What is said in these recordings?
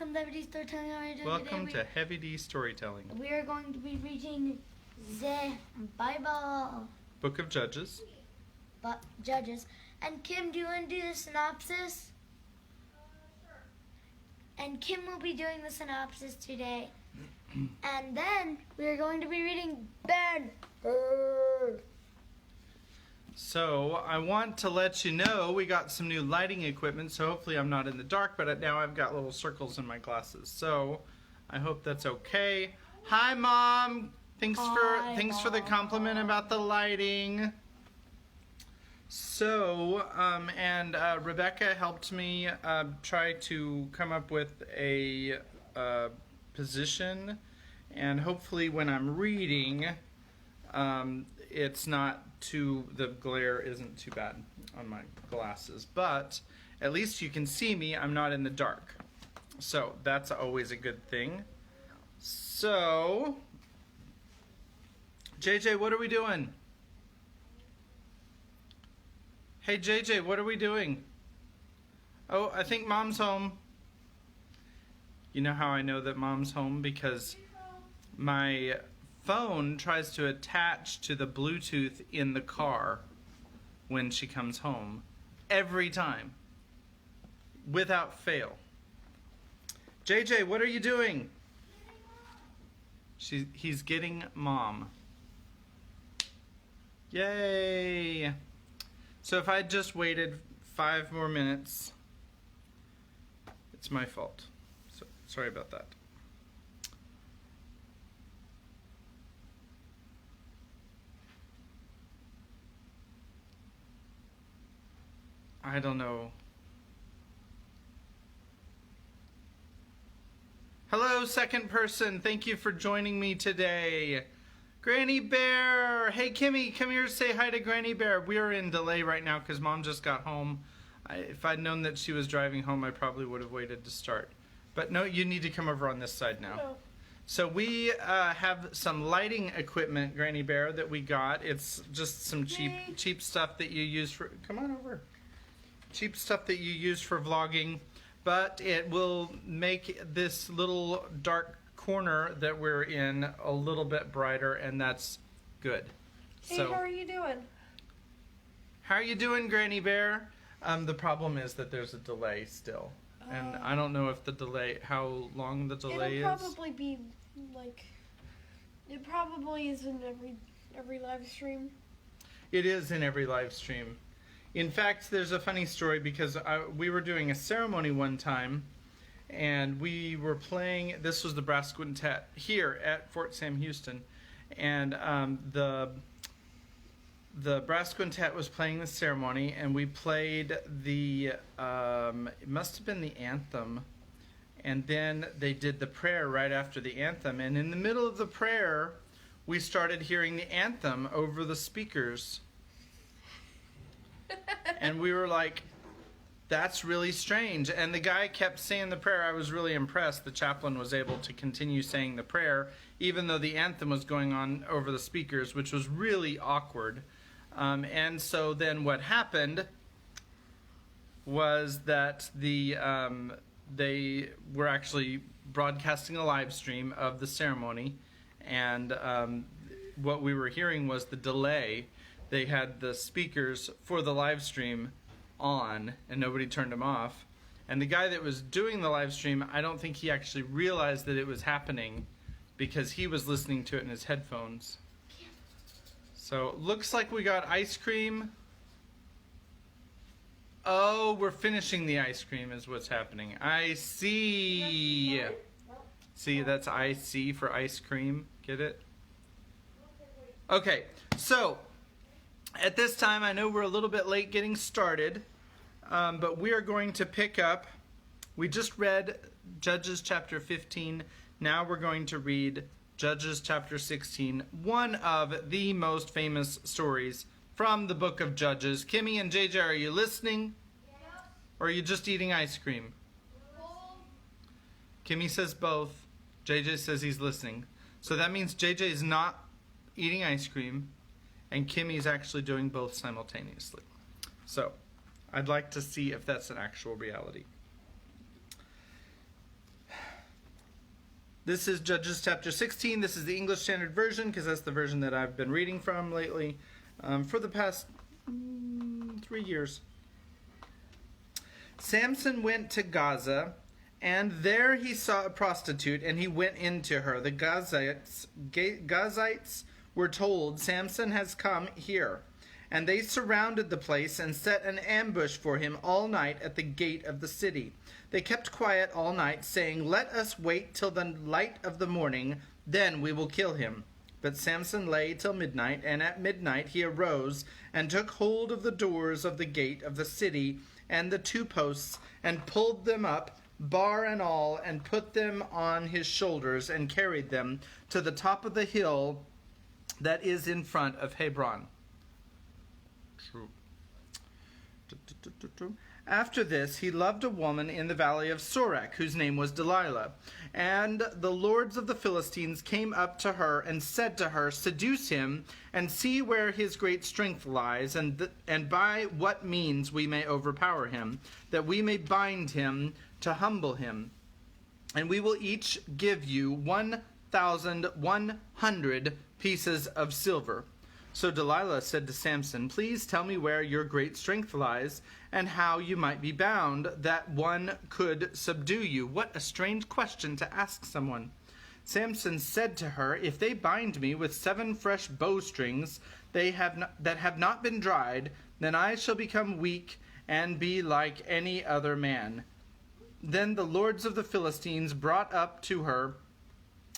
welcome to Heavy D Storytelling. Welcome to Heavy D Storytelling. We are going to be reading the Bible. Book of Judges. Judges. And Kim, do you want to do the synopsis? Sure. And Kim will be doing the synopsis today. And then we are going to be reading Ben. So I want to let you know we got some new lighting equipment, so hopefully I'm not in the dark, but now I've got little circles in my glasses. So I hope that's okay. Hi, Mom. Thanks for the compliment about the lighting. So, Rebecca helped me try to come up with a position, and hopefully when I'm reading, the glare isn't too bad on my glasses, but at least you can see me. I'm not in the dark, so that's always a good thing. So, JJ, what are we doing? Hey JJ, what are we doing? Oh, I think Mom's home. You know how I know that Mom's home? Because my phone tries to attach to the Bluetooth in the car when she comes home. Every time. Without fail. JJ, what are you doing? He's getting Mom. Yay! So if I just waited 5 more minutes, it's my fault. So sorry about that. I don't know. Hello, second person. Thank you for joining me today. Granny Bear! Hey, Kimmy, come here to say hi to Granny Bear. We are in delay right now because Mom just got home. If I'd known that she was driving home, I probably would have waited to start. But no, you need to come over on this side now. Hello. So we have some lighting equipment, Granny Bear, that we got. It's just some cheap stuff that you use for... Come on over. Cheap stuff that you use for vlogging. But it will make this little dark corner that we're in a little bit brighter, and that's good. Hey, So, how are you doing? how are you doing, Granny Bear? The problem is that there's a delay still, and I don't know if how long the delay It'll is. probably be like, it probably is in every live stream. It is in every live stream. In fact, there's a funny story because we were doing a ceremony one time, and we were playing, this was the brass quintet here at Fort Sam Houston, and the brass quintet was playing the ceremony, and we played the, it must have been the anthem, and then they did the prayer right after the anthem, and in the middle of the prayer, we started hearing the anthem over the speakers, and we were like, that's really strange. And the guy kept saying the prayer. I was really impressed. The chaplain was able to continue saying the prayer, even though the anthem was going on over the speakers, which was really awkward. And so then what happened was that they were actually broadcasting a live stream of the ceremony. And what we were hearing was the delay. They had the speakers for the live stream on, and nobody turned them off, and the guy that was doing the live stream, I don't think he actually realized that it was happening because he was listening to it in his headphones. So looks like we got ice cream. Oh, we're finishing the ice cream is what's happening. I see. See, that's IC for ice cream. Get it? Okay, so at this time, I know we're a little bit late getting started, but we are going to pick up. We just read Judges chapter 15. Now we're going to read Judges chapter 16, one of the most famous stories from the book of Judges. Kimmy and JJ, are you listening? Yes. Or are you just eating ice cream? Kimmy says both. JJ says he's listening. So that means JJ is not eating ice cream, and Kimmy's actually doing both simultaneously. So, I'd like to see if that's an actual reality. This is Judges chapter 16. This is the English Standard Version because that's the version that I've been reading from lately for the past 3 years. Samson went to Gaza, and there he saw a prostitute, and he went into her. The Gazites were told, "Samson has come here." And they surrounded the place and set an ambush for him all night at the gate of the city. They kept quiet all night, saying, "Let us wait till the light of the morning, then we will kill him." But Samson lay till midnight, and at midnight he arose and took hold of the doors of the gate of the city and the 2 posts, and pulled them up, bar and all, and put them on his shoulders, and carried them to the top of the hill that is in front of Hebron. After this, he loved a woman in the valley of Sorek, whose name was Delilah. And the lords of the Philistines came up to her and said to her, "Seduce him, and see where his great strength lies, and by what means we may overpower him, that we may bind him to humble him. And we will each give you 1,100 pieces of silver." So Delilah said to Samson, "Please tell me where your great strength lies, and how you might be bound, that one could subdue you." What a strange question to ask someone. Samson said to her, "If they bind me with 7 fresh bowstrings that have not been dried, then I shall become weak and be like any other man." Then the lords of the Philistines brought up to her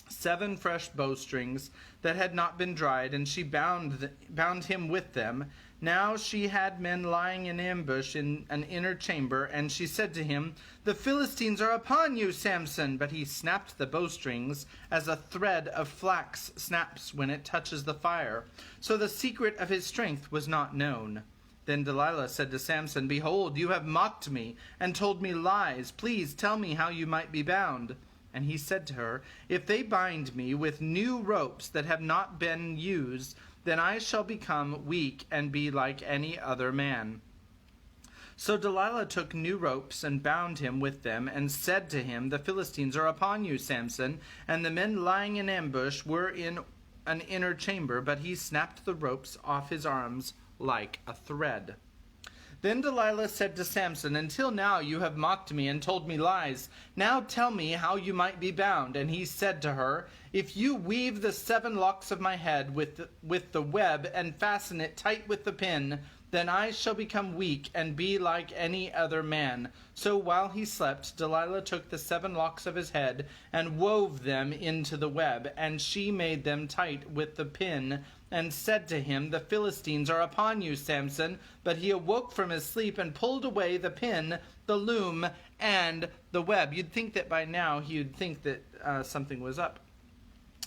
7 fresh bowstrings that had not been dried, and she bound him with them. Now she had men lying in ambush in an inner chamber, and she said to him, "The Philistines are upon you, Samson." But he snapped the bowstrings as a thread of flax snaps when it touches the fire. So the secret of his strength was not known. Then Delilah said to Samson, "Behold, you have mocked me and told me lies. Please tell me how you might be bound." And he said to her, "If they bind me with new ropes that have not been used, then I shall become weak and be like any other man." So Delilah took new ropes and bound him with them, and said to him, "The Philistines are upon you, Samson." And the men lying in ambush were in an inner chamber, but he snapped the ropes off his arms like a thread. Then Delilah said to Samson, "Until now you have mocked me and told me lies. Now tell me how you might be bound." And he said to her, "If you weave the 7 locks of my head with the web and fasten it tight with the pin, then I shall become weak and be like any other man." So while he slept, Delilah took the 7 locks of his head and wove them into the web, and she made them tight with the pin, and said to him, "The Philistines are upon you, Samson." But he awoke from his sleep and pulled away the pin, the loom, and the web. You'd think that by now he would think that something was up.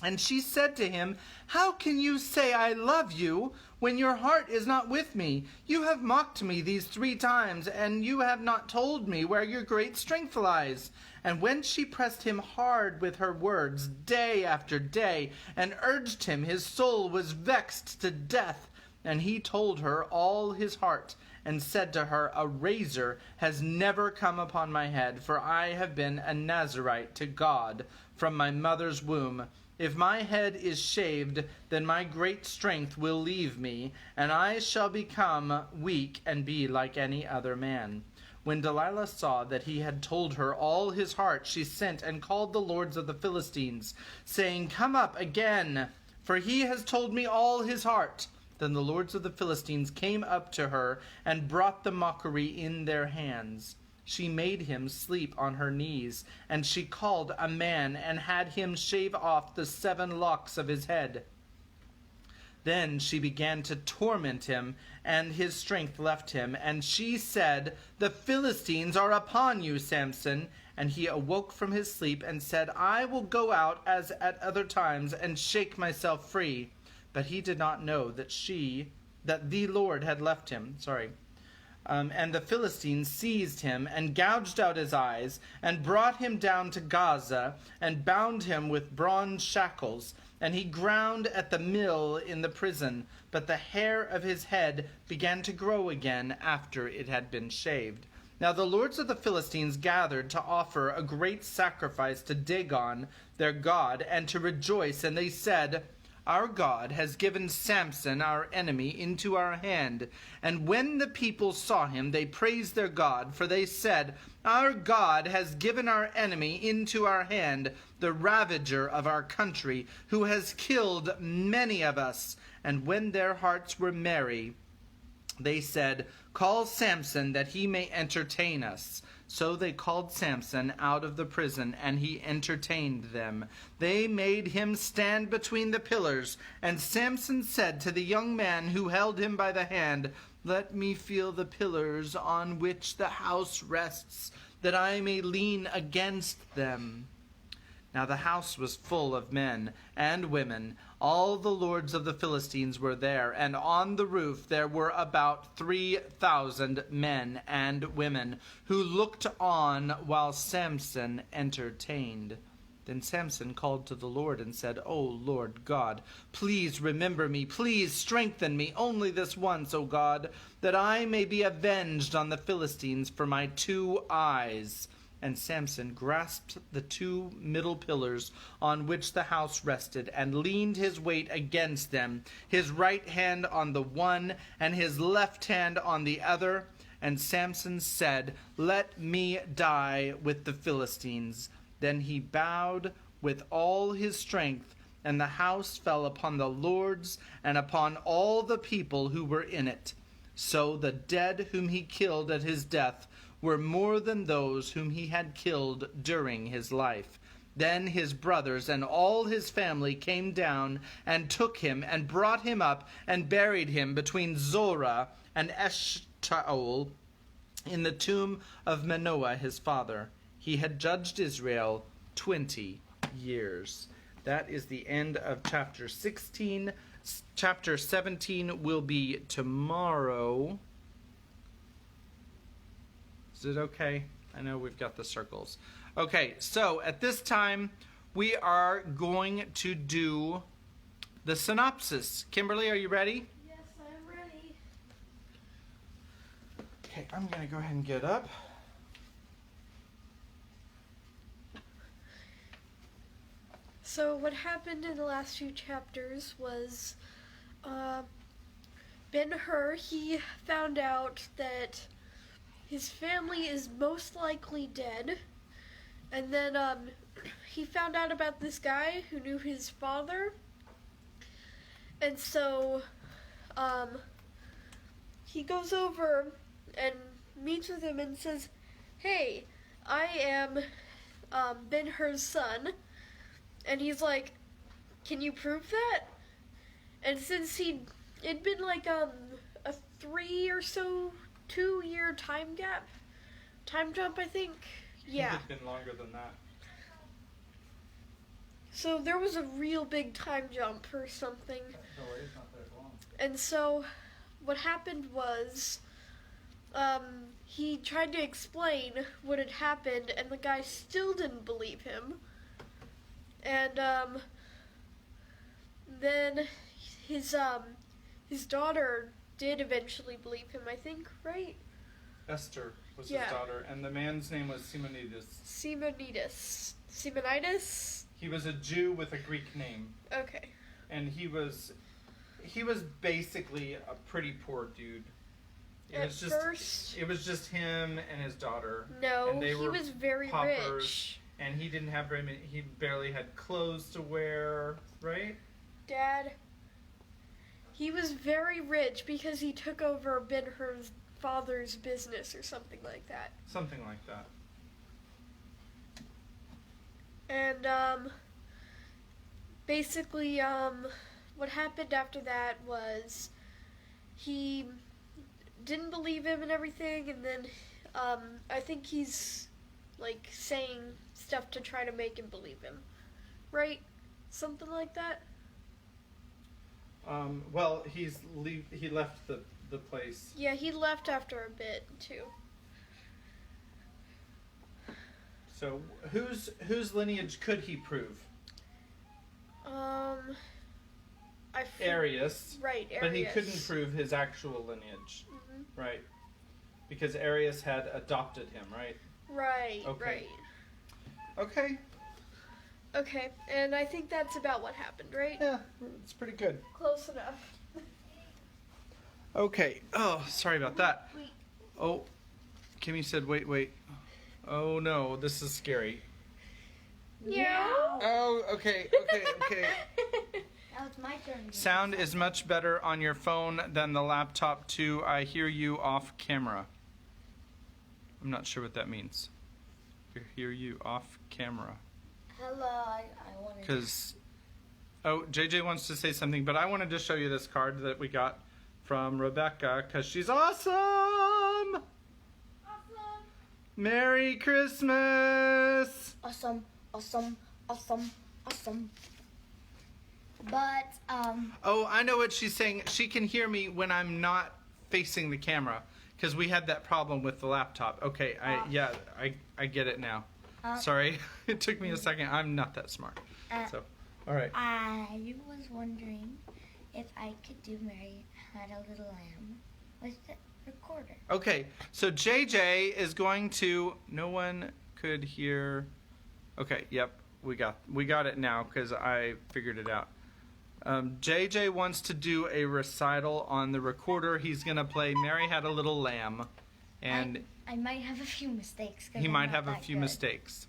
And she said to him, "How can you say I love you when your heart is not with me? You have mocked me these 3 times, and you have not told me where your great strength lies." And when she pressed him hard with her words day after day, and urged him, his soul was vexed to death. And he told her all his heart, and said to her, "A razor has never come upon my head, for I have been a Nazirite to God from my mother's womb. If my head is shaved, then my great strength will leave me, and I shall become weak and be like any other man." When Delilah saw that he had told her all his heart, she sent and called the lords of the Philistines, saying, "Come up again, for he has told me all his heart." Then the lords of the Philistines came up to her and brought the mockery in their hands. She made him sleep on her knees, and she called a man and had him shave off the 7 locks of his head. Then she began to torment him, and his strength left him. And she said, "The Philistines are upon you, Samson." And he awoke from his sleep and said, "I will go out as at other times and shake myself free." But he did not know that the Lord had left him. And the Philistines seized him and gouged out his eyes and brought him down to Gaza and bound him with bronze shackles. And he ground at the mill in the prison, but the hair of his head began to grow again after it had been shaved. Now the lords of the Philistines gathered to offer a great sacrifice to Dagon, their god, and to rejoice, and they said, "Our God has given Samson, our enemy, into our hand." And when the people saw him, they praised their God, for they said, "Our God has given our enemy into our hand, the ravager of our country, who has killed many of us." And when their hearts were merry, they said, "Call Samson, that he may entertain us." So they called Samson out of the prison, and he entertained them. They made him stand between the pillars, and Samson said to the young man who held him by the hand, "Let me feel the pillars on which the house rests, that I may lean against them." Now the house was full of men and women. All the lords of the Philistines were there, and on the roof there were about 3,000 men and women, who looked on while Samson entertained. Then Samson called to the Lord and said, "O Lord God, please remember me, please strengthen me only this once, O God, that I may be avenged on the Philistines for my 2 eyes." And Samson grasped the 2 middle pillars on which the house rested, and leaned his weight against them, his right hand on the one, and his left hand on the other. And Samson said, "Let me die with the Philistines." Then he bowed with all his strength, and the house fell upon the lords and upon all the people who were in it. So the dead whom he killed at his death were more than those whom he had killed during his life. Then his brothers and all his family came down and took him and brought him up and buried him between Zorah and Eshtaol in the tomb of Manoah his father. He had judged Israel 20 years. That is the end of chapter 16. Chapter 17 will be tomorrow. Is it okay? I know we've got the circles. Okay, so at this time, we are going to do the synopsis. Kimberly, are you ready? Yes, I'm ready. Okay, I'm going to go ahead and get up. So what happened in the last few chapters was Ben-Hur, he found out that his family is most likely dead. And then he found out about this guy who knew his father. And so he goes over and meets with him and says, "Hey, I am Ben-Hur's son." And he's like, "Can you prove that?" And since it'd been like a 3 or so 2-year time jump, I think. Yeah. I think it's been longer than that. So there was a real big time jump or something. No, it's not that long. And so what happened was he tried to explain what had happened, and the guy still didn't believe him. And then his daughter did eventually believe him, I think, right? Esther was Yeah. his daughter, and the man's name was Simonides. Simonides? He was a Jew with a Greek name, Okay. and he was basically a pretty poor dude. It At was just him and his daughter. No, and they he were was very paupers, rich. and he didn't have very many. He barely had clothes to wear, right? Dad, he was very rich because he took over Ben-Hur's father's business or something like that. Something like that. And basically what happened after that was he didn't believe him and everything, and then I think he's like saying stuff to try to make him believe him, right? Something like that. Well, he left the place. Yeah, he left after a bit too. So whose lineage could he prove? Arius. Arius. Right, Arius. But he couldn't prove his actual lineage. Mhm. Right. because Arius had adopted him, right? Right, Okay. right. Okay. Okay, and I think that's about what happened, right? Yeah, it's pretty good. Close enough. Okay. Oh, sorry about that. Wait. Oh, Kimmy said, wait. Oh no, this is scary. Yeah. Oh, okay. Now it's my turn. Sound is much better on your phone than the laptop too. I hear you off camera. I'm not sure what that means. I hear you off camera. Hello, I wanted to... Because, JJ wants to say something, but I wanted to show you this card that we got from Rebecca, because she's awesome! Awesome! Merry Christmas! Awesome. But, Oh, I know what she's saying. She can hear me when I'm not facing the camera, because we had that problem with the laptop. Okay, I get it now. Sorry, it took me a second. I'm not that smart. So, all right. I was wondering if I could do Mary Had a Little Lamb with the recorder. Okay, so JJ is going to. No one could hear. Okay, yep, we got it now because I figured it out. JJ wants to do a recital on the recorder. He's gonna play "Mary Had a Little Lamb," and I might have a few mistakes. he might have a few mistakes.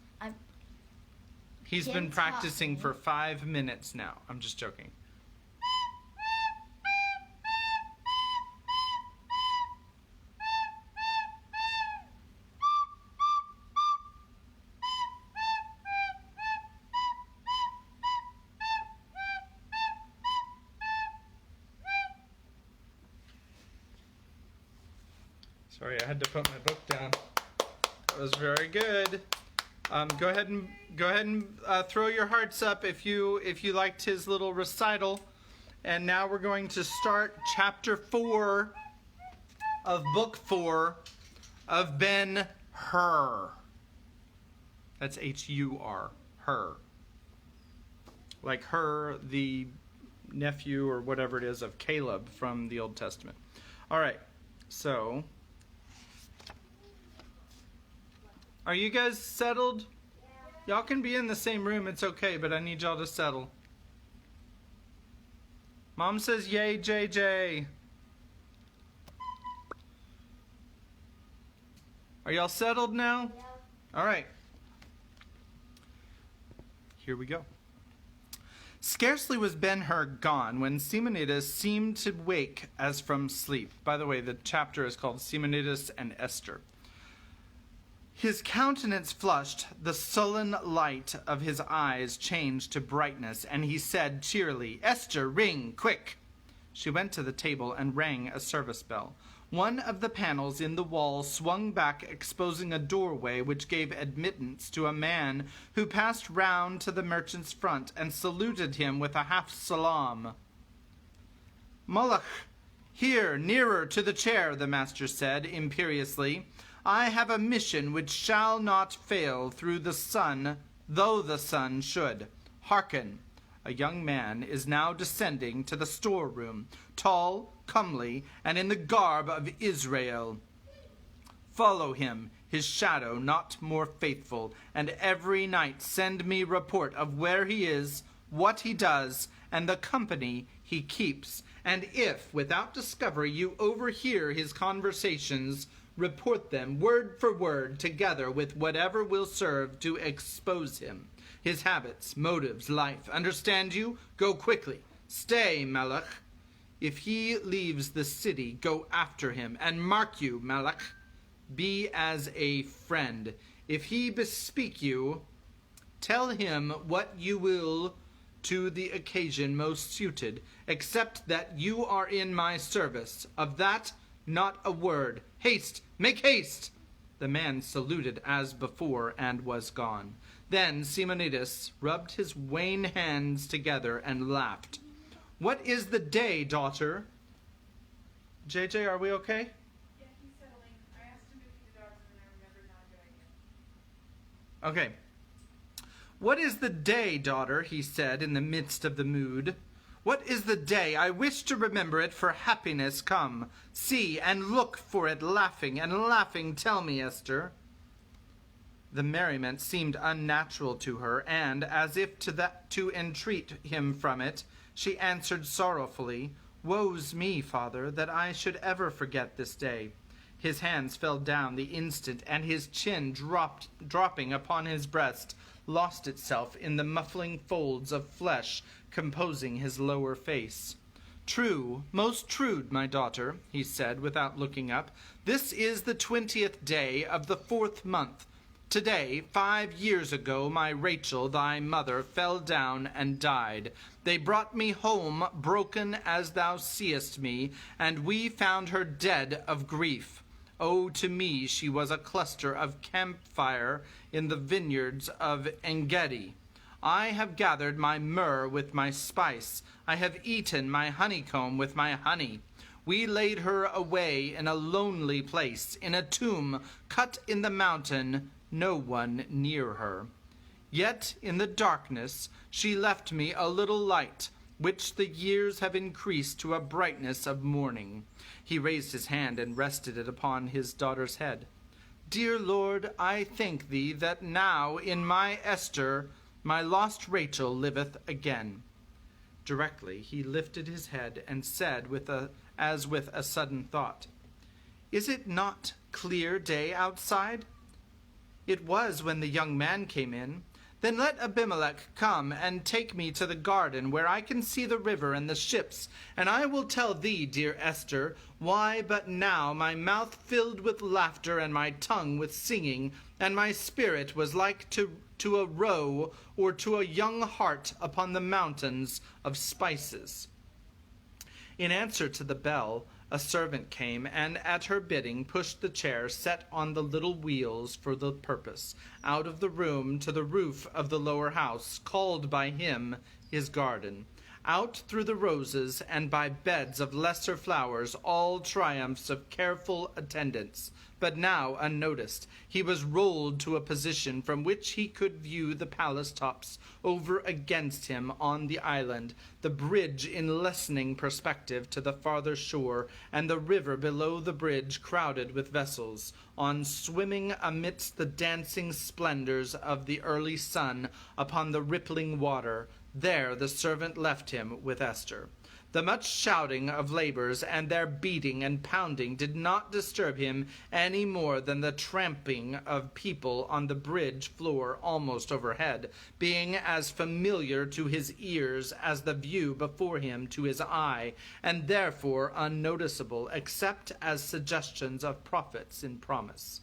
He's been Kim practicing taught for 5 minutes now. I'm just joking. Sorry, I had to put my book down. That was very good. Go ahead and throw your hearts up if you liked his little recital. And now we're going to start chapter 4 of book 4 of Ben-Hur. That's H-U-R, her. Like her, the nephew or whatever it is of Caleb from the Old Testament. All right, so... Are you guys settled? Yeah. Y'all can be in the same room, it's okay, but I need y'all to settle. Mom says yay, JJ. Are y'all settled now? Yeah. All right. Here we go. Scarcely was Ben-Hur gone when Simonides seemed to wake as from sleep. By the way, the chapter is called Simonides and Esther. His countenance flushed, the sullen light of his eyes changed to brightness, and he said cheerily, "Esther, ring, quick!" She went to the table and rang a service bell. One of the panels in the wall swung back, exposing a doorway which gave admittance to a man who passed round to the merchant's front and saluted him with a half-salaam. "Moloch, here, nearer to the chair," the master said imperiously. "I have a mission which shall not fail through the sun, though the sun should. Hearken. A young man is now descending to the storeroom, tall, comely, and in the garb of Israel. Follow him, his shadow not more faithful, and every night send me report of where he is, what he does, and the company he keeps. And if, without discovery, you overhear his conversations, report them word for word together with whatever will serve to expose him, his habits, motives, life. Understand you? Go quickly. Stay, Melech. If he leaves the city, go after him. And mark you, Melech, be as a friend. If he bespeak you, tell him what you will to the occasion most suited, except that you are in my service. Of that, not a word. Haste! Make haste!" The man saluted as before and was gone. Then Simonides rubbed his wan hands together and laughed. "What is the day, daughter?" JJ, are we okay? Yeah, he's settling. I asked him to feed the dogs and then I remembered not doing it. Okay. "What is the day, daughter?" he said in the midst of the mood. What is the day? I wish to remember it for happiness come. See and look for it laughing, and laughing tell me, Esther. The merriment seemed unnatural to her, and, as if to entreat him from it, she answered sorrowfully, Woe's me, father, that I should ever forget this day. His hands fell down the instant, and his chin, dropping upon his breast, lost itself in the muffling folds of flesh composing his lower face. True, most true, my daughter, he said, without looking up. This is the 20th day of the 4th month. Today, 5 years ago, my Rachel, thy mother, fell down and died. They brought me home, broken as thou seest me, and we found her dead of grief. Oh, to me she was a cluster of campfire in the vineyards of Engedi. I have gathered my myrrh with my spice. I have eaten my honeycomb with my honey. We laid her away in a lonely place, in a tomb cut in the mountain, no one near her. Yet in the darkness she left me a little light, which the years have increased to a brightness of morning. He raised his hand and rested it upon his daughter's head. Dear Lord, I thank thee that now in my Esther my lost Rachel liveth again. Directly he lifted his head and said, as with a sudden thought, Is it not clear day outside? It was when the young man came in. Then let Abimelech come and take me to the garden where I can see the river and the ships, and I will tell thee, dear Esther, why but now my mouth filled with laughter and my tongue with singing, and my spirit was like to a roe or to a young hart upon the mountains of spices. In answer to the bell, a servant came, and at her bidding pushed the chair set on the little wheels for the purpose, out of the room to the roof of the lower house, called by him his garden, out through the roses and by beds of lesser flowers, all triumphs of careful attendance. But now, unnoticed, he was rolled to a position from which he could view the palace tops over against him on the island, the bridge in lessening perspective to the farther shore, and the river below the bridge crowded with vessels, on swimming amidst the dancing splendors of the early sun upon the rippling water. There the servant left him with Esther. The much shouting of laborers and their beating and pounding did not disturb him any more than the tramping of people on the bridge floor almost overhead, being as familiar to his ears as the view before him to his eye, and therefore unnoticeable except as suggestions of prophets in promise.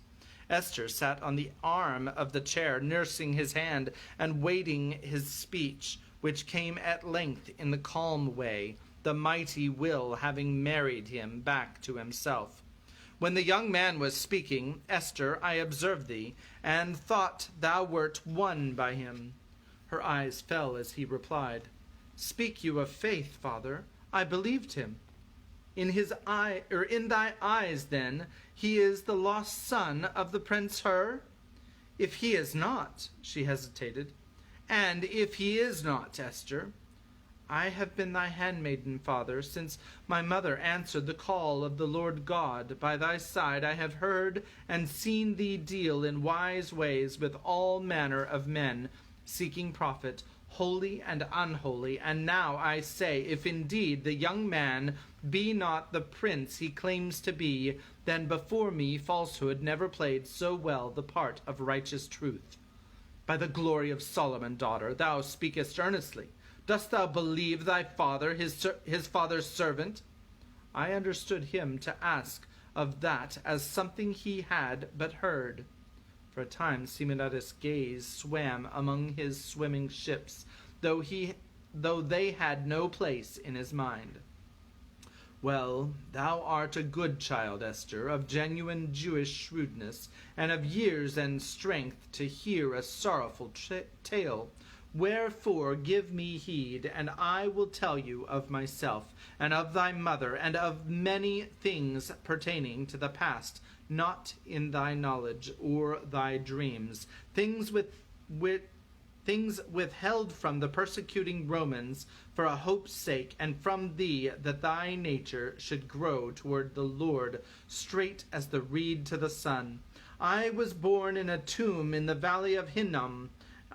Esther sat on the arm of the chair, nursing his hand and waiting his speech, which came at length in the calm way, the mighty will having married him back to himself. When the young man was speaking, Esther, I observed thee, and thought thou wert won by him. Her eyes fell as he replied, Speak you of faith, father? I believed him. In thy eyes, then, he is the lost son of the Prince Hur? If he is not, she hesitated, and if he is not, Esther, I have been thy handmaiden, father, since my mother answered the call of the Lord God. By thy side I have heard and seen thee deal in wise ways with all manner of men, seeking profit, holy and unholy. And now I say, if indeed the young man be not the prince he claims to be, then before me falsehood never played so well the part of righteous truth. By the glory of Solomon, daughter, thou speakest earnestly. Dost thou believe thy father, his father's servant? I understood him to ask of that as something he had but heard. For a time Simonides' gaze swam among his swimming ships, though they had no place in his mind. Well, thou art a good child, Esther, of genuine Jewish shrewdness, and of years and strength to hear a sorrowful tale. Wherefore give me heed, and I will tell you of myself, and of thy mother, and of many things pertaining to the past, not in thy knowledge or thy dreams, things things withheld from the persecuting Romans for a hope's sake, and from thee, that thy nature should grow toward the Lord, straight as the reed to the sun. I was born in a tomb in the valley of Hinnom,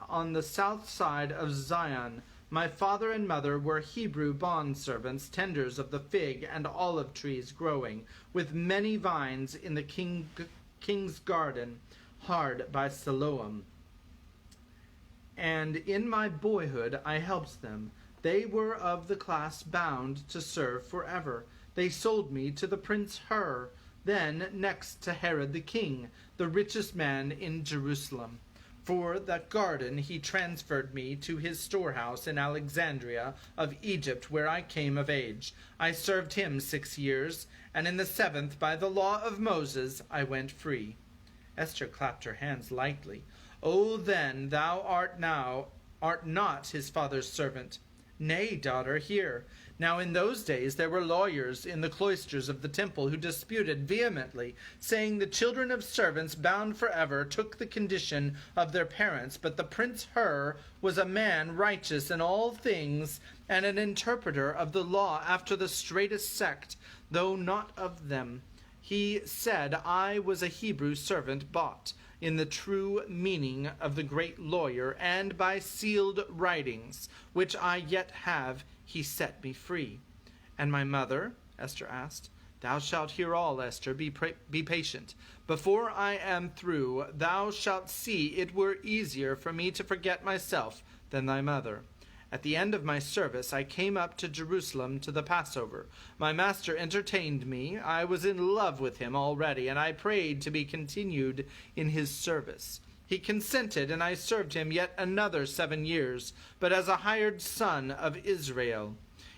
on the south side of Zion. My father and mother were Hebrew bondservants, tenders of the fig and olive trees growing, with many vines in the king's garden, hard by Siloam. And in my boyhood I helped them. They were of the class bound to serve forever. They sold me to the prince Hur, then next to Herod the king, the richest man in Jerusalem. For that garden he transferred me to his storehouse in Alexandria of Egypt, where I came of age. I served him 6 years, and in the 7th, by the law of Moses, I went free. Esther clapped her hands lightly. O then, thou art not his father's servant. Nay, daughter, hear. Now in those days there were lawyers in the cloisters of the temple who disputed vehemently, saying the children of servants bound forever took the condition of their parents, but the prince Hur was a man righteous in all things, and an interpreter of the law after the straitest sect, though not of them. He said, I was a Hebrew servant bought in the true meaning of the great lawyer, and by sealed writings, which I yet have, he set me free. And my mother? Esther asked. Thou shalt hear all, Esther. Be patient. Before I am through, thou shalt see it were easier for me to forget myself than thy mother. At the end of my service, I came up to Jerusalem to the Passover. My master entertained me. I was in love with him already, and I prayed to be continued in his service. He consented, and I served him yet another 7 years, but as a hired son of Israel.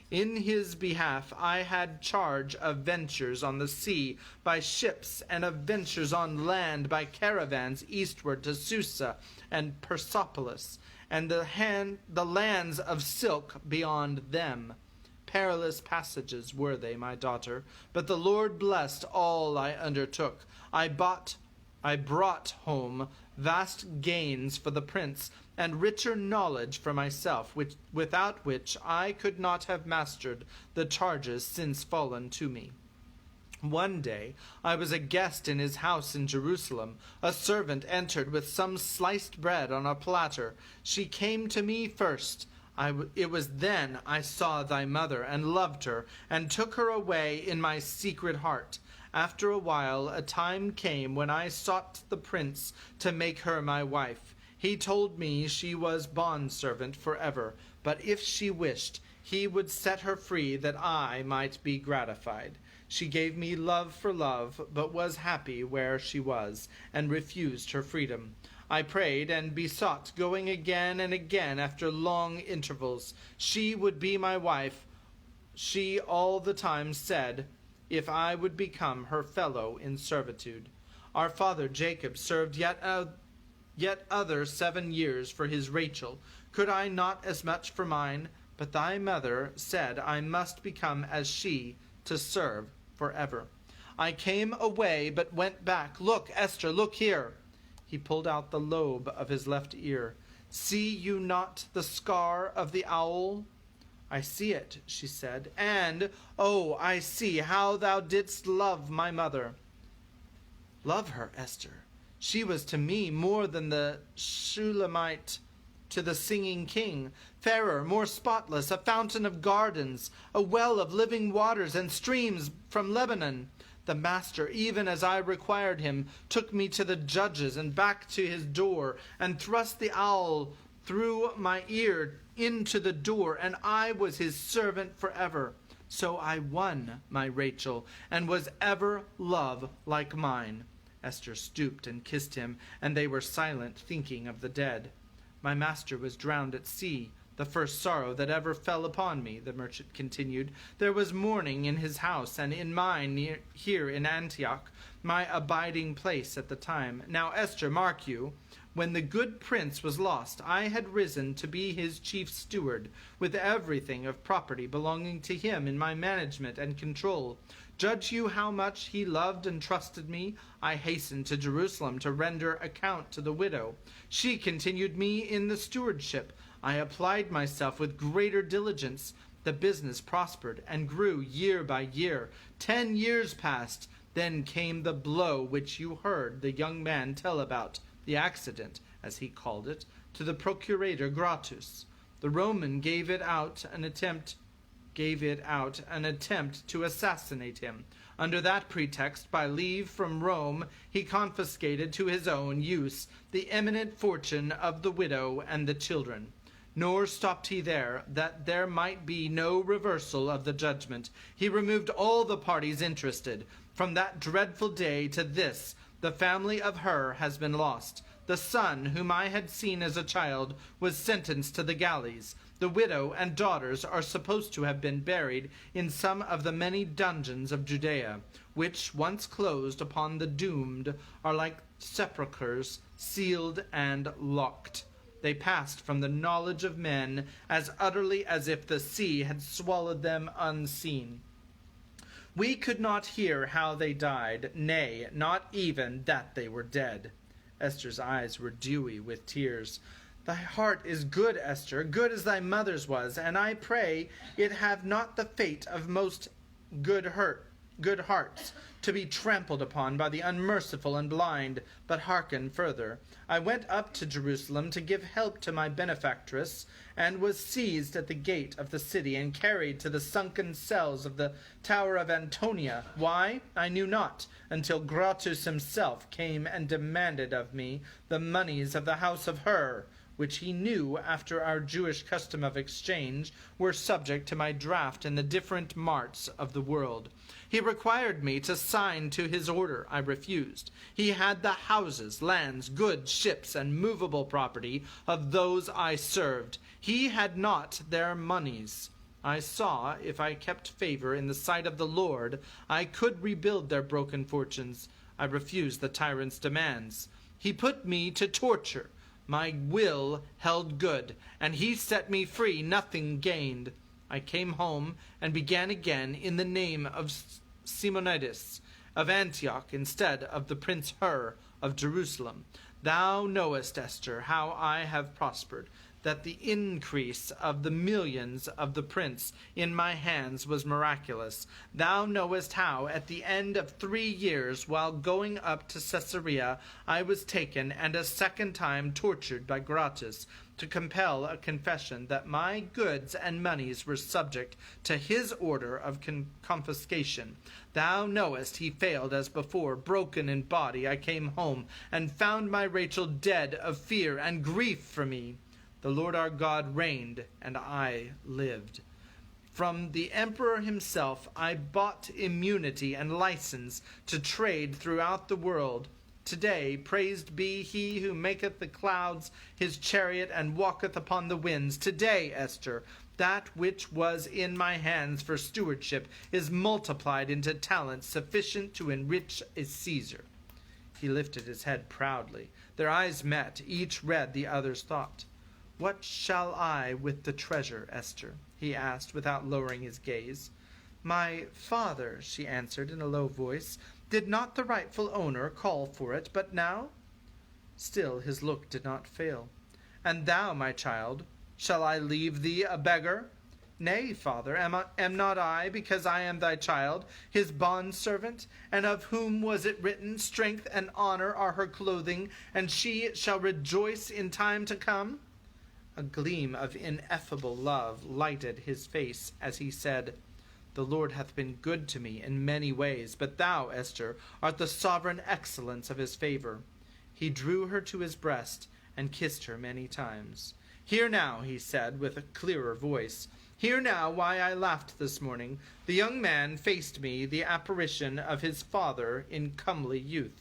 In his behalf I had charge of ventures on the sea by ships, and of ventures on land by caravans eastward to Susa and Persepolis, and the lands of silk beyond them. Perilous passages were they, my daughter, but the Lord blessed all I undertook. I brought home vast gains for the prince, and richer knowledge for myself, without which I could not have mastered the charges since fallen to me. One day I was a guest in his house in Jerusalem. A servant entered with some sliced bread on a platter. She came to me first. It was then I saw thy mother, and loved her, and took her away in my secret heart. After a while, a time came when I sought the prince to make her my wife. He told me she was bondservant forever, but if she wished, he would set her free that I might be gratified. She gave me love for love, but was happy where she was, and refused her freedom. I prayed and besought, going again and again after long intervals. She would be my wife. She all the time said, if I would become her fellow in servitude. Our father Jacob served yet other 7 years for his Rachel. Could I not as much for mine? But thy mother said I must become as she, to serve forever. I came away, but went back. Look, Esther, look here. He pulled out the lobe of his left ear. See you not the scar of the owl? I see it, she said, and, oh, I see how thou didst love my mother. Love her, Esther. She was to me more than the Shulamite to the singing king, fairer, more spotless, a fountain of gardens, a well of living waters and streams from Lebanon. The master, even as I required him, took me to the judges and back to his door, and thrust the owl through my ear into the door, and I was his servant forever. So I won my Rachel, and was ever love like mine. Esther stooped and kissed him, and they were silent, thinking of the dead. My master was drowned at sea, the first sorrow that ever fell upon me, the merchant continued. There was mourning in his house, and in mine here in Antioch, my abiding place at the time. Now, Esther, mark you, when the good prince was lost, I had risen to be his chief steward, with everything of property belonging to him in my management and control. Judge you how much he loved and trusted me. I hastened to Jerusalem to render account to the widow. She continued me in the stewardship. I applied myself with greater diligence. The business prospered and grew year by year. 10 years passed. Then came the blow which you heard the young man tell about, the accident, as he called it, to the procurator Gratus. The Roman gave it out an attempt to assassinate him. Under that pretext, by leave from Rome, he confiscated to his own use the eminent fortune of the widow and the children. Nor stopped he there, that there might be no reversal of the judgment. He removed all the parties interested. From that dreadful day to this, the family of her has been lost. The son, whom I had seen as a child, was sentenced to the galleys. The widow and daughters are supposed to have been buried in some of the many dungeons of Judea, which, once closed upon the doomed, are like sepulchres, sealed and locked. They passed from the knowledge of men as utterly as if the sea had swallowed them unseen. We could not hear how they died, nay, not even that they were dead. Esther's eyes were dewy with tears. Thy heart is good, Esther, good as thy mother's was, and I pray it have not the fate of most good hearts, to be trampled upon by the unmerciful and blind. But hearken further. I went up to Jerusalem to give help to my benefactress, and was seized at the gate of the city and carried to the sunken cells of the tower of Antonia. Why? I knew not, until Gratus himself came and demanded of me the moneys of the house of Hur, which he knew, after our Jewish custom of exchange, were subject to my draft in the different marts of the world. He required me to sign to his order. I refused. He had the houses, lands, goods, ships, and movable property of those I served. He had not their moneys. I saw, if I kept favor in the sight of the Lord, I could rebuild their broken fortunes. I refused the tyrant's demands. He put me to torture. My will held good, and he set me free, nothing gained. I came home and began again in the name of Simonides of Antioch instead of the Prince Hur of Jerusalem. Thou knowest, Esther, how I have prospered, that the increase of the millions of the prince in my hands was miraculous. Thou knowest how, at the end of 3 years, while going up to Caesarea, I was taken and a second time tortured by Gratus, to compel a confession that my goods and monies were subject to his order of confiscation. Thou knowest he failed as before. Broken in body, I came home and found my Rachel dead of fear and grief for me. The Lord our God reigned, and I lived. From the emperor himself I bought immunity and license to trade throughout the world. Today, praised be he who maketh the clouds his chariot and walketh upon the winds. Today, Esther, that which was in my hands for stewardship is multiplied into talents sufficient to enrich a Caesar. He lifted his head proudly. Their eyes met. Each read the other's thought. What shall I with the treasure, Esther? He asked without lowering his gaze. My father, she answered in a low voice. Did not the rightful owner call for it but now? Still his look did not fail. And thou, my child, shall I leave thee a beggar? Nay, father, am not I, because I am thy child, his bondservant? And of whom was it written, Strength and honor are her clothing, and she shall rejoice in time to come? A gleam of ineffable love lighted his face as he said, The Lord hath been good to me in many ways, but thou, Esther, art the sovereign excellence of his favor. He drew her to his breast and kissed her many times. Hear now, he said with a clearer voice, hear now why I laughed this morning. The young man faced me, the apparition of his father in comely youth.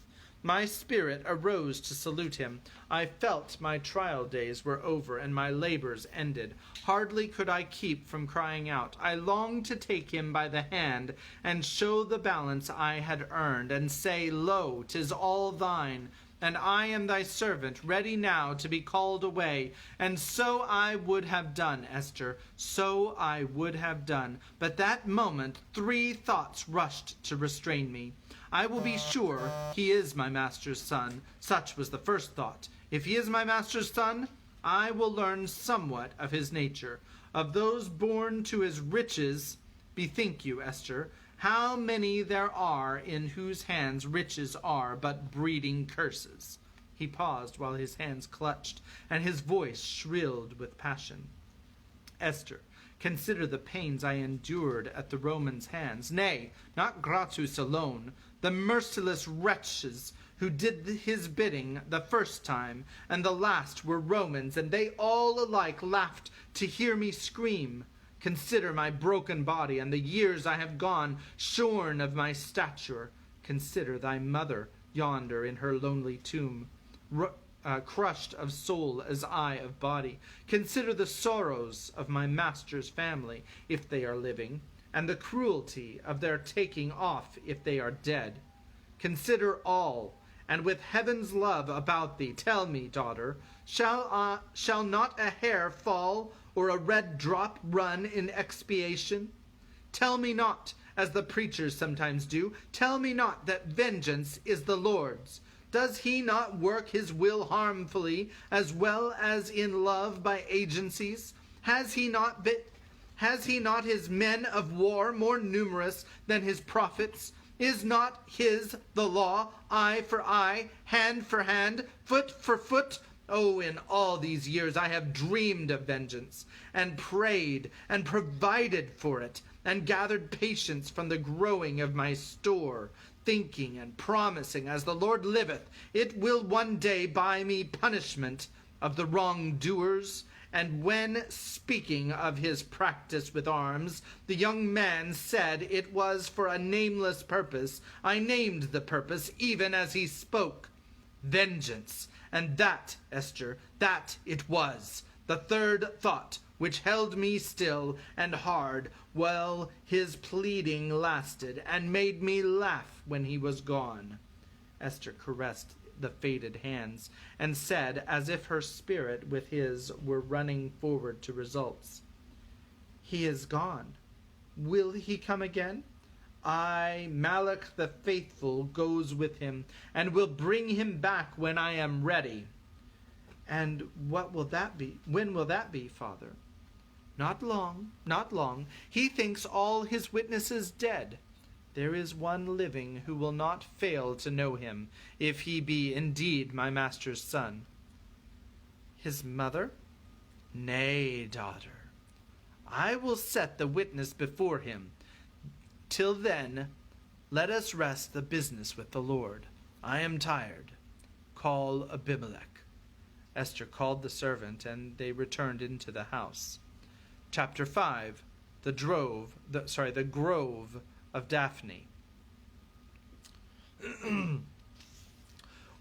My spirit arose to salute him. I felt my trial days were over and my labors ended. Hardly could I keep from crying out. I longed to take him by the hand and show the balance I had earned, and say, Lo, 'tis all thine. and I am thy servant, ready now to be called away. And so I would have done, Esther, so I would have done. But that moment 3 thoughts rushed to restrain me. I will be sure he is my master's son. Such was the first thought. If he is my master's son, I will learn somewhat of his nature. Of those born to his riches, bethink you, Esther, how many there are in whose hands riches are but breeding curses. He paused while his hands clutched, and his voice shrilled with passion. Esther, consider the pains I endured at the Romans' hands. Nay, not Gratus alone, the merciless wretches who did his bidding the first time and the last were Romans, and they all alike laughed to hear me scream. Consider my broken body and the years I have gone shorn of my stature. Consider thy mother yonder in her lonely tomb, crushed of soul as I of body. Consider the sorrows of my master's family, if they are living, and the cruelty of their taking off if they are dead. Consider all, and with heaven's love about thee, tell me, daughter, shall not a hair fall or a red drop run in expiation? Tell me not, as the preachers sometimes do, tell me not that vengeance is the Lord's. Does he not work his will harmfully as well as in love by agencies? Has he not his men of war more numerous than his prophets? Is not his the law, eye for eye, hand for hand, foot for foot? Oh, in all these years I have dreamed of vengeance, and prayed, and provided for it, and gathered patience from the growing of my store, thinking and promising, as the Lord liveth, it will one day buy me punishment of the wrongdoers. And when speaking of his practice with arms, the young man said it was for a nameless purpose, I named the purpose even as he spoke. Vengeance. And that, Esther, that it was. The third thought, which held me still and hard, while his pleading lasted, and made me laugh when he was gone. Esther caressed the faded hands, and said, as if her spirit with his were running forward to results, He is gone. Will he come again? I, Malach the faithful, goes with him, and will bring him back when I am ready. And what will that be? When will that be, Father? Not long, not long. He thinks all his witnesses dead. There is one living who will not fail to know him, if he be indeed my master's son. His mother? Nay, daughter. I will set the witness before him. Till then, let us rest the business with the Lord. I am tired. Call Abimelech. Esther called the servant, and they returned into the house. Chapter 5. The Grove of Daphne.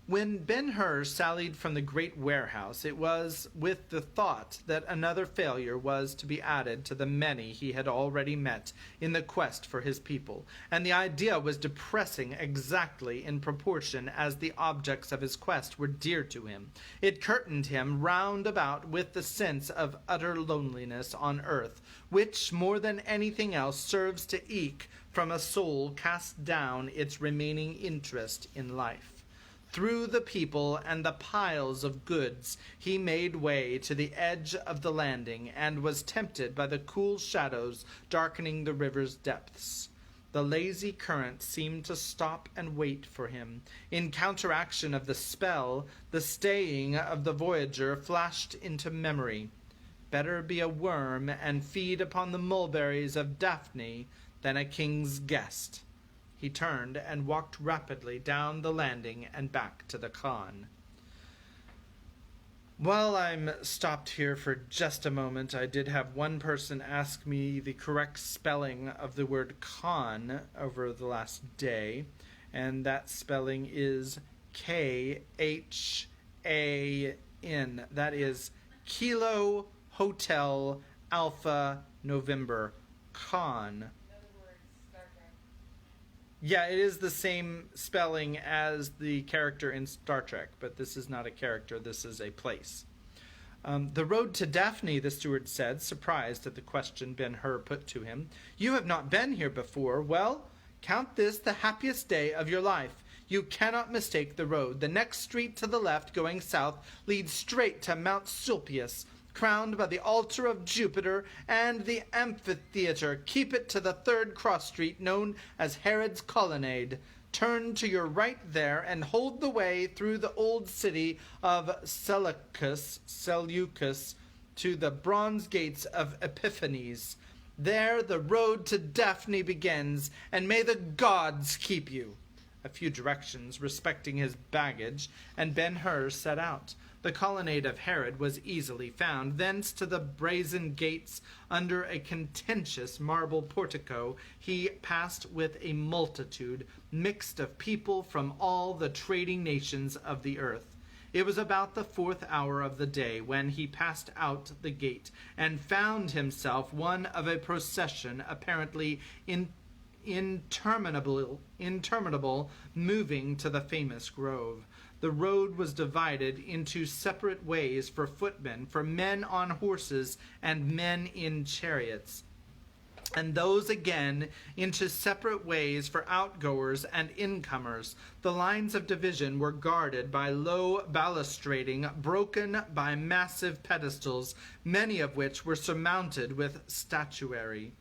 When Ben-Hur sallied from the great warehouse, it was with the thought that another failure was to be added to the many he had already met in the quest for his people, and the idea was depressing exactly in proportion as the objects of his quest were dear to him. It curtained him round about with the sense of utter loneliness on earth, which more than anything else serves to eke from a soul cast down its remaining interest in life. Through the people and the piles of goods he made way to the edge of the landing, and was tempted by the cool shadows darkening the river's depths. The lazy current seemed to stop and wait for him. In counteraction of the spell, the staying of the voyager flashed into memory. Better be a worm and feed upon the mulberries of Daphne than a king's guest. He turned and walked rapidly down the landing and back to the Khan. While I'm stopped here for just a moment, I did have one person ask me the correct spelling of the word Khan over the last day, and that spelling is Khan. That is Kilo Hotel Alpha November Khan. In other words, Star Trek. Yeah, it is the same spelling as the character in Star Trek, but this is not a character, this is a place. The road to Daphne, the steward said, surprised at the question Ben-Hur put to him. You have not been here before. Well, count this the happiest day of your life. You cannot mistake the road. The next street to the left, going south, leads straight to Mount Sulpius, crowned by the altar of Jupiter and the amphitheater. Keep it to the third cross street, known as Herod's Colonnade. Turn to your right there and hold the way through the old city of Seleucus to the bronze gates of Epiphanes. There the road to Daphne begins, and may the gods keep you. A few directions respecting his baggage, and Ben-Hur set out. The colonnade of Herod was easily found. Thence to the brazen gates, under a contentious marble portico, he passed with a multitude, mixed of people from all the trading nations of the earth. It was about the 4th hour of the day when he passed out the gate, and found himself one of a procession, apparently interminable, moving to the famous grove. The road was divided into separate ways for footmen, for men on horses, and men in chariots, and those again into separate ways for outgoers and incomers. The lines of division were guarded by low balustrading, broken by massive pedestals, many of which were surmounted with statuary.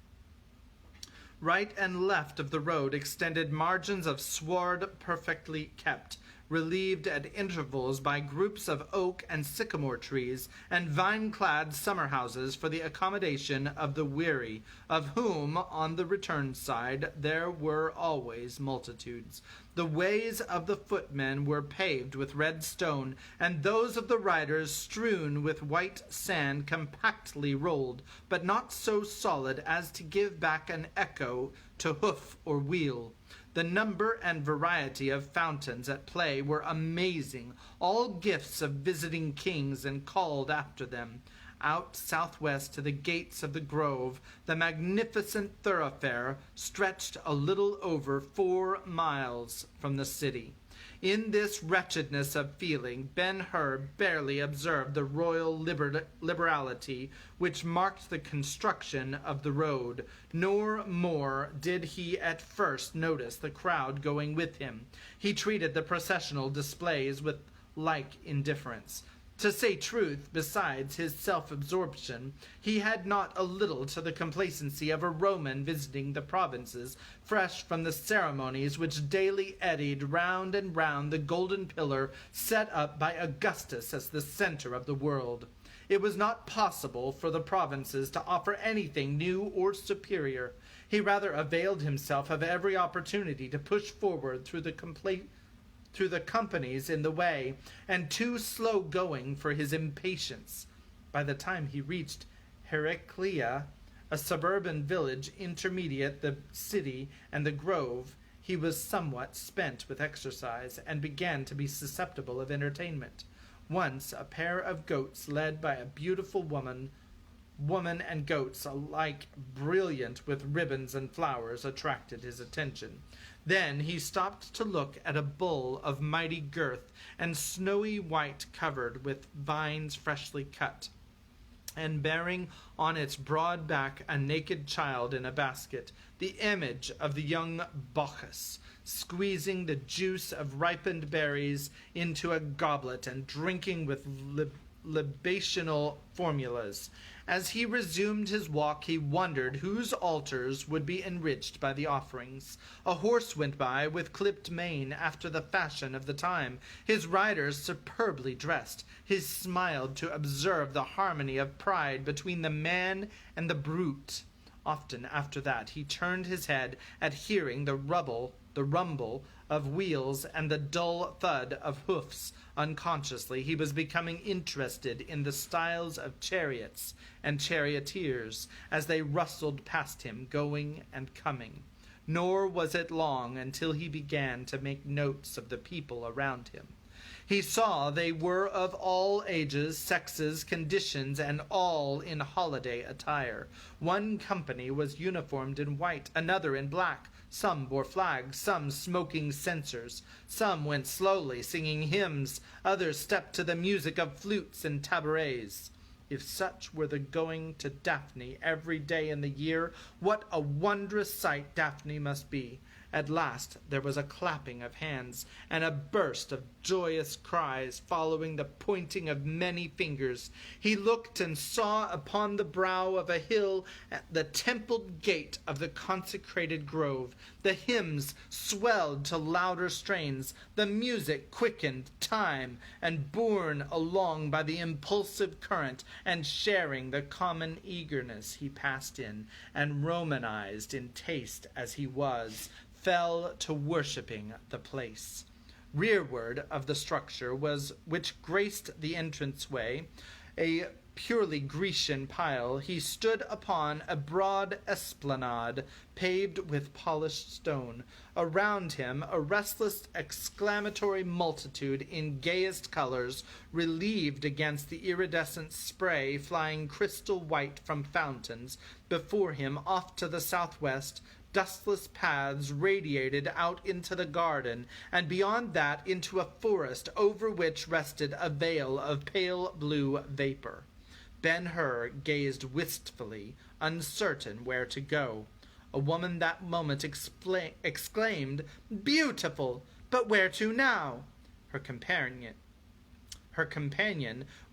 Right and left of the road extended margins of sward perfectly kept, relieved at intervals by groups of oak and sycamore trees, and vine-clad summer-houses for the accommodation of the weary, of whom, on the return side, there were always multitudes. The ways of the footmen were paved with red stone, and those of the riders strewn with white sand compactly rolled, but not so solid as to give back an echo to hoof or wheel. The number and variety of fountains at play were amazing, all gifts of visiting kings and called after them. Out southwest to the gates of the grove, the magnificent thoroughfare stretched a little over 4 miles from the city. In this wretchedness of feeling, Ben-Hur barely observed the royal liberality which marked the construction of the road, nor more did he at first notice the crowd going with him. He treated the processional displays with like indifference. To say truth, besides his self-absorption, he had not a little to the complacency of a Roman visiting the provinces, fresh from the ceremonies which daily eddied round and round the golden pillar set up by Augustus as the center of the world. It was not possible for the provinces to offer anything new or superior. He rather availed himself of every opportunity to push forward through the companies in the way, and too slow going for his impatience. By the time he reached Heraclea, a suburban village intermediate the city and the grove, he was somewhat spent with exercise, and began to be susceptible of entertainment. Once a pair of goats led by a beautiful woman and goats alike brilliant with ribbons and flowers, attracted his attention. Then he stopped to look at a bull of mighty girth and snowy white, covered with vines freshly cut, and bearing on its broad back a naked child in a basket, the image of the young Bacchus, squeezing the juice of ripened berries into a goblet and drinking with libational formulas. As he resumed his walk, he wondered whose altars would be enriched by the offerings. A horse went by with clipped mane after the fashion of the time, his rider superbly dressed. He smiled to observe the harmony of pride between the man and the brute. Often after that he turned his head at hearing the rumble of wheels and the dull thud of hoofs. Unconsciously he was becoming interested in the styles of chariots and charioteers as they rustled past him, going and coming. Nor was it long until he began to make notes of the people around him. He saw they were of all ages, sexes, conditions, and all in holiday attire. One company was uniformed in white, another in black, Some bore flags, some smoking censers. Some went slowly, singing hymns. Others stepped to the music of flutes and tabourets. If such were the going to Daphne every day in the year, what a wondrous sight Daphne must be. At last there was a clapping of hands, and a burst of joyous cries, following the pointing of many fingers. He looked and saw upon the brow of a hill at the templed gate of the consecrated grove. The hymns swelled to louder strains, the music quickened time, and borne along by the impulsive current, and sharing the common eagerness, he passed in, and Romanized in taste as he was, fell to worshipping the place. Rearward of the structure was, which graced the entranceway, a purely Grecian pile. He stood upon a broad esplanade paved with polished stone. Around him a restless exclamatory multitude in gayest colors, relieved against the iridescent spray flying crystal white from fountains. Before him, off to the southwest, dustless paths radiated out into the garden, and beyond that into a forest over which rested a veil of pale blue vapor. Ben-Hur gazed wistfully, uncertain where to go. A woman that moment exclaimed, "Beautiful! But where to now?" Her companion,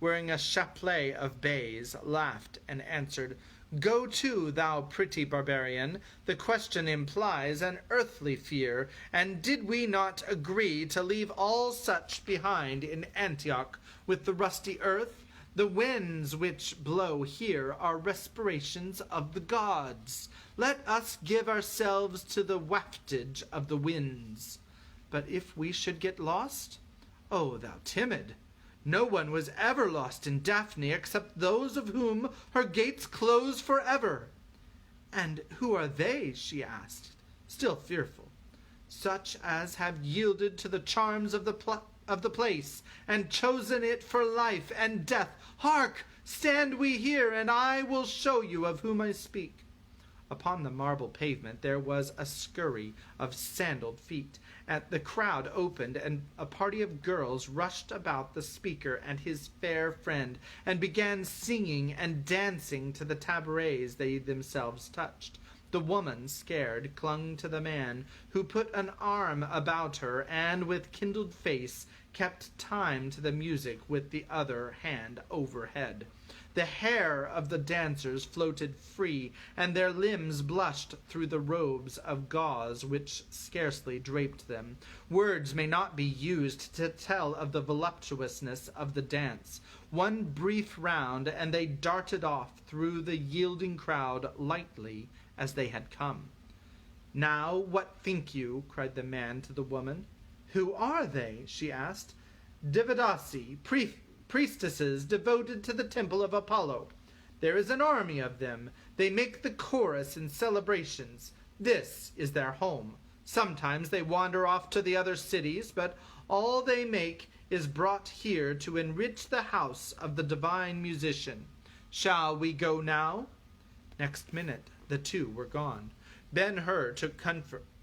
wearing a chapelet of bays, laughed and answered, "Go to, thou pretty barbarian. The question implies an earthly fear, and did we not agree to leave all such behind in Antioch with the rusty earth? The winds which blow here are respirations of the gods. Let us give ourselves to the waftage of the winds. But if we should get lost? O thou timid! No one was ever lost in Daphne except those of whom her gates close forever." "And who are they?" she asked, still fearful. "Such as have yielded to the charms of the place, and chosen it for life and death. Hark! Stand we here, and I will show you of whom I speak." Upon the marble pavement there was a scurry of sandaled feet. The crowd opened, and a party of girls rushed about the speaker and his fair friend, and began singing and dancing to the tabourets they themselves touched. The woman, scared, clung to the man, who put an arm about her, and with kindled face kept time to the music with the other hand overhead. The hair of the dancers floated free, and their limbs blushed through the robes of gauze which scarcely draped them. Words may not be used to tell of the voluptuousness of the dance. One brief round, and they darted off through the yielding crowd lightly as they had come. "Now, what think you?" cried the man to the woman. "Who are they?" she asked. "Devadasi, priestesses devoted to the temple of Apollo. There is an army of them. They make the chorus in celebrations. This is their home. Sometimes they wander off to the other cities, but all they make is brought here to enrich the house of the divine musician. Shall we go now?" Next minute the two were gone. Ben-Hur took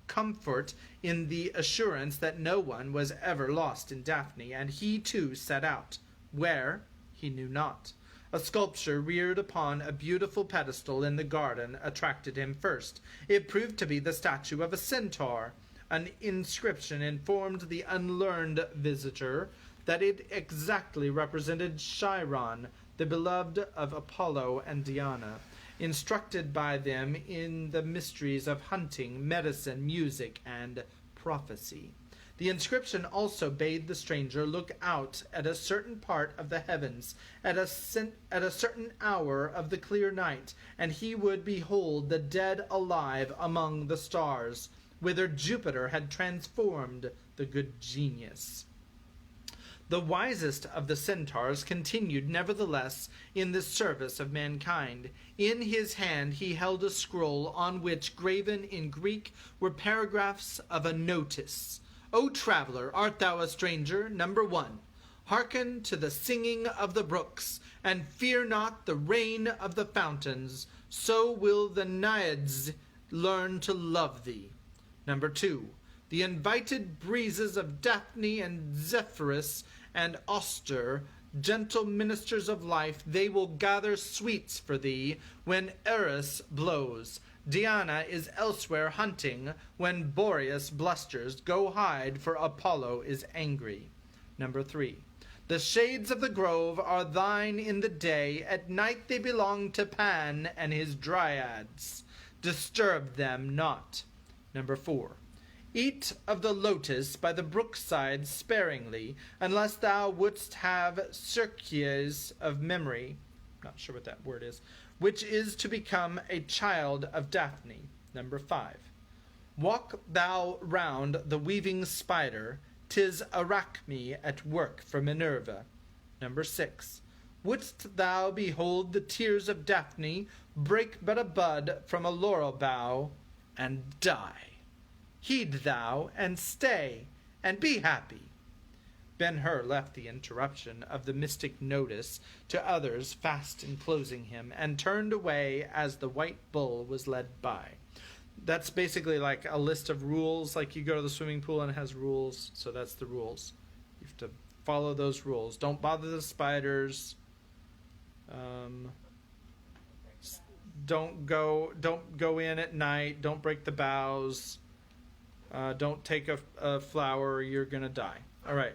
comfort in the assurance that no one was ever lost in Daphne, and he too set out. Where? He knew not. A sculpture reared upon a beautiful pedestal in the garden attracted him first. It proved to be the statue of a centaur. An inscription informed the unlearned visitor that it exactly represented Chiron, the beloved of Apollo and Diana, instructed by them in the mysteries of hunting, medicine, music, and prophecy. The inscription also bade the stranger look out at a certain part of the heavens, at a certain hour of the clear night, and he would behold the dead alive among the stars, whither Jupiter had transformed the good genius. The wisest of the centaurs continued nevertheless in the service of mankind. In his hand he held a scroll on which, graven in Greek, were paragraphs of a notice. "O traveler, art thou a stranger? Number 1. Hearken to the singing of the brooks, and fear not the rain of the fountains. So will the Naiads learn to love thee. Number 2, the invited breezes of Daphne and Zephyrus and Esther, gentle ministers of life, they will gather sweets for thee when Eris blows. Diana is elsewhere hunting when Boreas blusters. Go hide, for Apollo is angry. Number 3, the shades of the grove are thine in the day. At night they belong to Pan and his dryads. Disturb them not. Number 4, eat of the lotus by the brookside sparingly, unless thou wouldst have circes of memory, not sure what that word is, which is to become a child of Daphne. Number 5, walk thou round the weaving spider, 'tis Arachne at work for Minerva. Number 6, wouldst thou behold the tears of Daphne, break but a bud from a laurel bough, and die. Heed thou, and stay, and be happy. Ben-Hur left the interruption of the mystic notice to others fast enclosing him, and turned away as the white bull was led by. That's basically like a list of rules, like you go to the swimming pool and it has rules, so that's the rules. You have to follow those rules. Don't bother the spiders. Don't go in at night. Don't break the boughs. Don't take a flower or you're going to die. All right.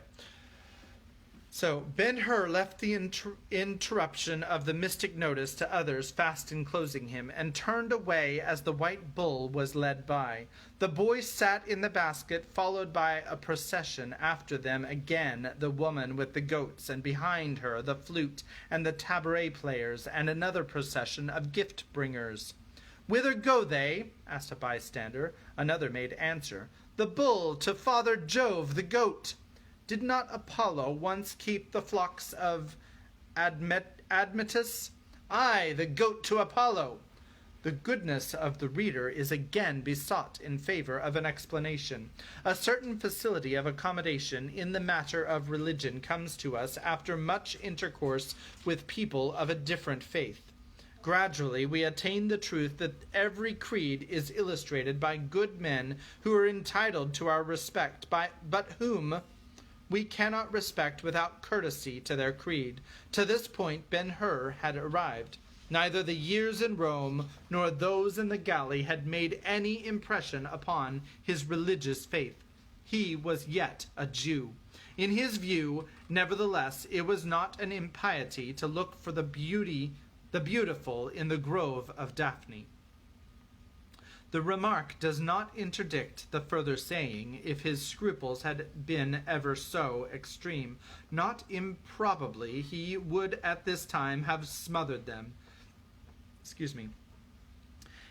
So Ben-Hur left the interruption of the mystic notice to others fast enclosing him, and turned away as the white bull was led by. The boy sat in the basket, followed by a procession. After them again the woman with the goats, and behind her the flute and the tabret players, and another procession of gift bringers. Whither go they? Asked a bystander. Another made answer, the bull to Father Jove the goat. Did not Apollo once keep the flocks of Admetus? Aye, the goat to Apollo. The goodness of the reader is again besought in favor of an explanation. A certain facility of accommodation in the matter of religion comes to us after much intercourse with people of a different faith. Gradually we attain the truth that every creed is illustrated by good men who are entitled to our respect, but whom we cannot respect without courtesy to their creed. To this point Ben-Hur had arrived. Neither the years in Rome nor those in the galley had made any impression upon his religious faith. He was yet a Jew. In his view, nevertheless, it was not an impiety to look for the beautiful in the grove of Daphne. The remark does not interdict the further saying, if his scruples had been ever so extreme. Not improbably he would at this time have smothered them.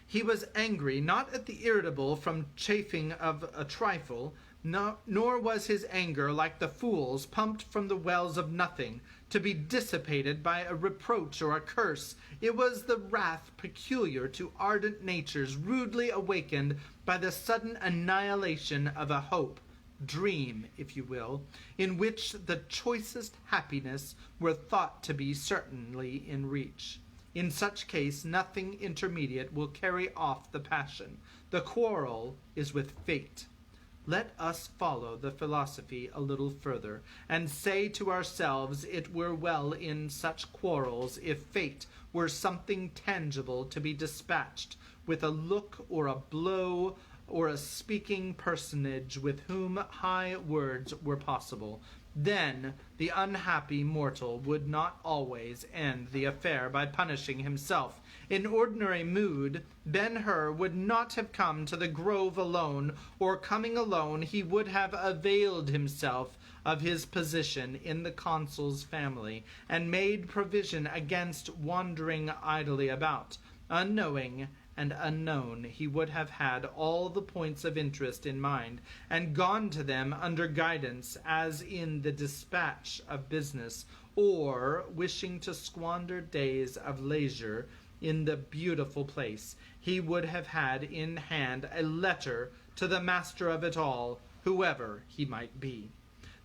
He was angry, not at the irritable from chafing of a trifle, nor was his anger like the fool's pumped from the wells of nothing, to be dissipated by a reproach or a curse. It was the wrath peculiar to ardent natures, rudely awakened by the sudden annihilation of a hope, dream, if you will, in which the choicest happiness were thought to be certainly in reach. In such case, nothing intermediate will carry off the passion. The quarrel is with fate. Let us follow the philosophy a little further, and say to ourselves it were well in such quarrels if fate were something tangible to be dispatched with a look or a blow, or a speaking personage with whom high words were possible. Then the unhappy mortal would not always end the affair by punishing himself. In ordinary mood, Ben-Hur would not have come to the grove alone, or coming alone he would have availed himself of his position in the consul's family, and made provision against wandering idly about. Unknowing and unknown, he would have had all the points of interest in mind, and gone to them under guidance, as in the dispatch of business, or, wishing to squander days of leisure in the beautiful place, he would have had in hand a letter to the master of it all, whoever he might be.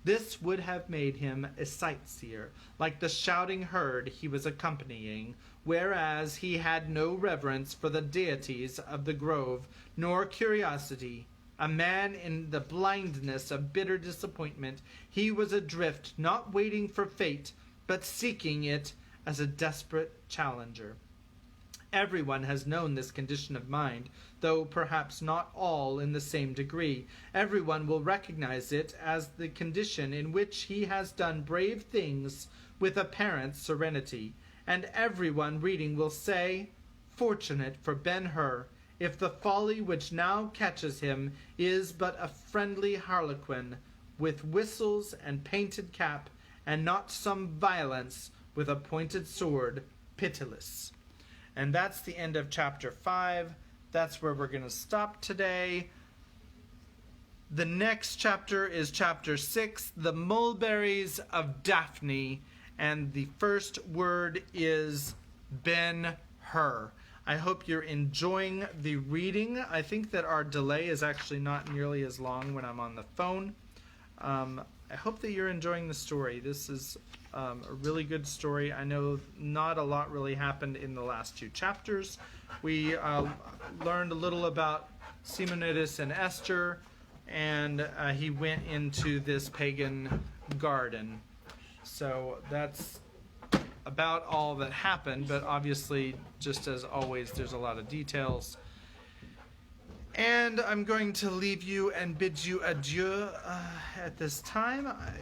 This would have made him a sightseer, like the shouting herd he was accompanying, whereas he had no reverence for the deities of the grove, nor curiosity a man in the blindness of bitter disappointment. He was adrift, not waiting for fate, but seeking it as a desperate challenger. Everyone has known this condition of mind, though perhaps not all in the same degree. Everyone will recognize it as the condition in which he has done brave things with apparent serenity, and everyone reading will say, "Fortunate for Ben-Hur, if the folly which now catches him is but a friendly harlequin, with whistles and painted cap, and not some violence with a pointed sword, pitiless." And that's the end of chapter 5. That's where we're going to stop today. The next chapter is chapter 6, The Mulberries of Daphne. And the first word is Ben-Hur. I hope you're enjoying the reading. I think that our delay is actually not nearly as long when I'm on the phone. I hope that you're enjoying the story. This is a really good story. I know not a lot really happened in the last 2 chapters. We learned a little about Simonides and Esther, and he went into this pagan garden. So that's about all that happened, but obviously, just as always, there's a lot of details. And I'm going to leave you and bid you adieu at this time. I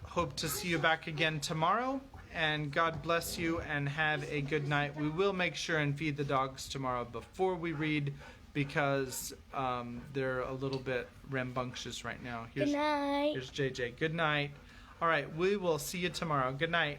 hope to see you back again tomorrow, and God bless you and have a good night. We will make sure and feed the dogs tomorrow before we read, because they're a little bit rambunctious right now. Good night. Here's JJ. Good night. All right, we will see you tomorrow. Good night.